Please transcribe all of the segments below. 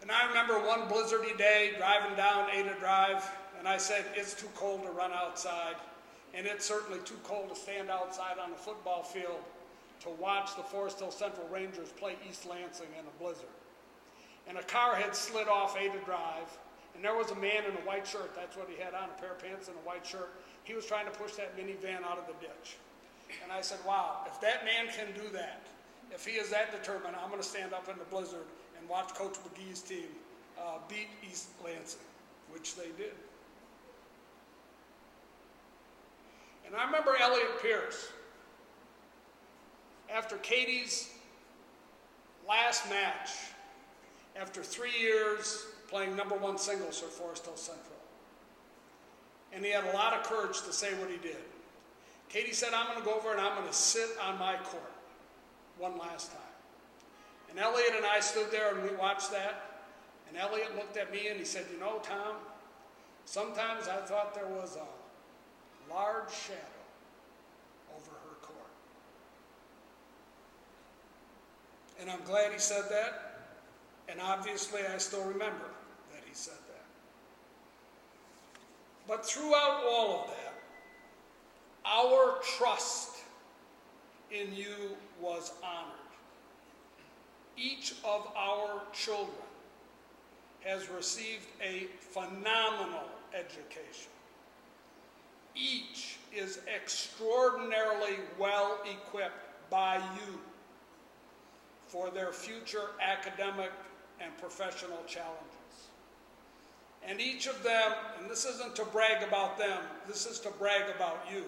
And I remember one blizzardy day driving down Ada Drive, and I said, it's too cold to run outside, and it's certainly too cold to stand outside on a football field to watch the Forest Hill Central Rangers play East Lansing in a blizzard. And a car had slid off Ada Drive, and there was a man in a white shirt. That's what he had on, a pair of pants and a white shirt. He was trying to push that minivan out of the ditch. And I said, wow, if that man can do that, if he is that determined, I'm going to stand up in the blizzard and watch Coach McGee's team beat East Lansing, which they did. And I remember Elliot Pierce, after Katie's last match, after 3 years playing #1 singles for Forest Hill Central. And he had a lot of courage to say what he did. Katie said, I'm going to go over and I'm going to sit on my court one last time. And Elliot and I stood there and we watched that. And Elliot looked at me and he said, you know, Tom, sometimes I thought there was a large shadow over her court. And I'm glad he said that. And obviously I still remember that he said that. But throughout all of that, our trust in you was honored. Each of our children has received a phenomenal education. Each is extraordinarily well equipped by you for their future academic and professional challenges. And each of them, and this isn't to brag about them, this is to brag about you.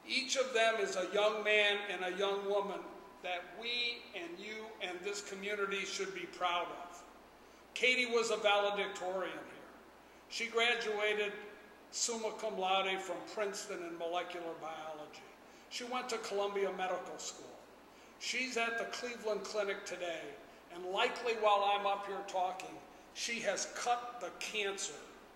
Each of them is a young man and a young woman that we and you and this community should be proud of. Katie was a valedictorian here. She graduated summa cum laude from Princeton in molecular biology. She went to Columbia Medical School. She's at the Cleveland Clinic today, and likely while I'm up here talking, she has cut the cancer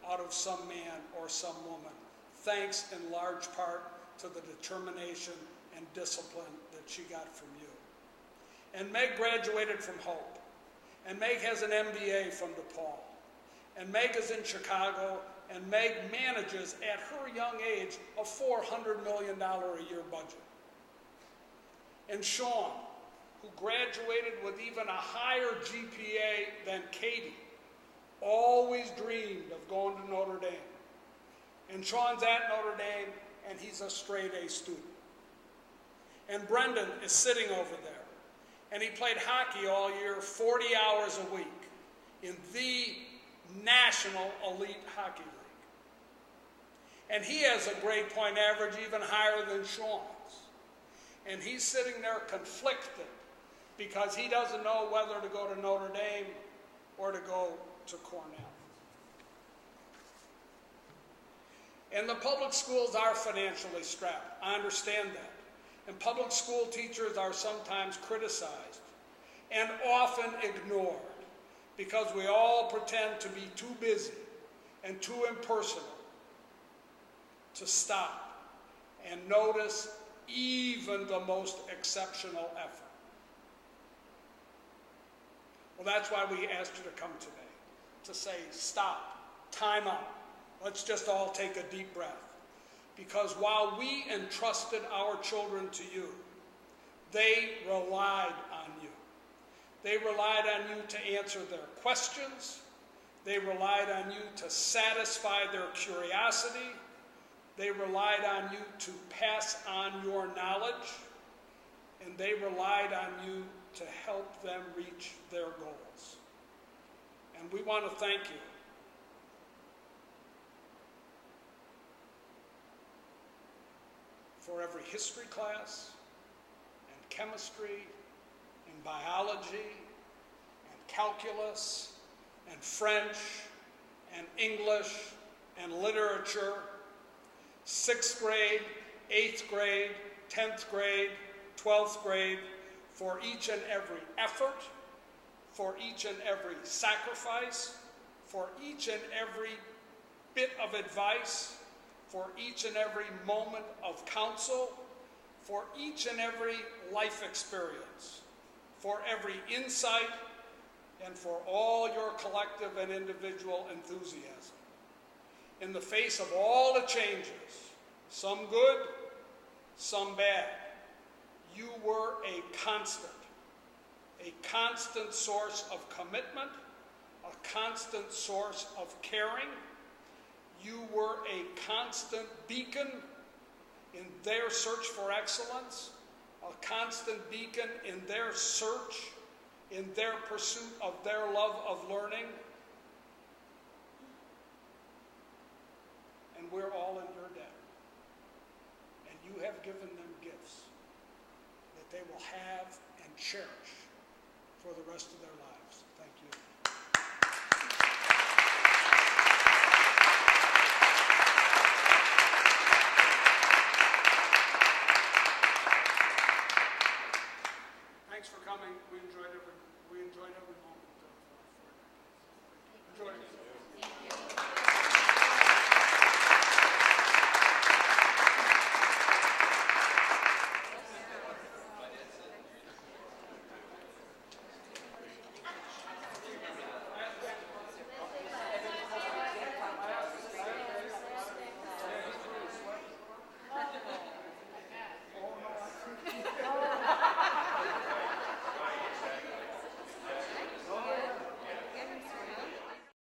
out of some man or some woman, thanks in large part to the determination and discipline that she got from you. And Meg graduated from Hope, and Meg has an MBA from DePaul, and Meg is in Chicago, and Meg manages at her young age a $400 million a year budget. And Sean, who graduated with even a higher GPA than Katie, always dreamed of going to Notre Dame. And Sean's at Notre Dame, and he's a straight A student. And Brendan is sitting over there, and he played hockey all year, 40 hours a week, in the National Elite Hockey League. And he has a grade point average even higher than Sean's. And he's sitting there conflicted because he doesn't know whether to go to Notre Dame or to go to Cornell. And the public schools are financially strapped. I understand that. And public school teachers are sometimes criticized and often ignored because we all pretend to be too busy and too impersonal to stop and notice even the most exceptional effort. Well, that's why we asked you to come today, to say, stop, time out. Let's just all take a deep breath. Because while we entrusted our children to you, they relied on you. They relied on you to answer their questions. They relied on you to satisfy their curiosity. They relied on you to pass on your knowledge. And they relied on you to help them reach their goals. And we want to thank you. For every history class, and chemistry, and biology, and calculus, and French, and English, and literature, 6th grade, 8th grade, 10th grade, 12th grade, for each and every effort, for each and every sacrifice, for each and every bit of advice, for each and every moment of counsel, for each and every life experience, for every insight, and for all your collective and individual enthusiasm. In the face of all the changes, some good, some bad, you were a constant source of commitment, a constant source of caring. You were a constant beacon in their search for excellence, a constant beacon in their search, in their pursuit of their love of learning. And we're all in your debt. And you have given them gifts that they will have and cherish for the rest of their lives. Thank you. Thanks for coming. We enjoyed every moment of it. Enjoyed it.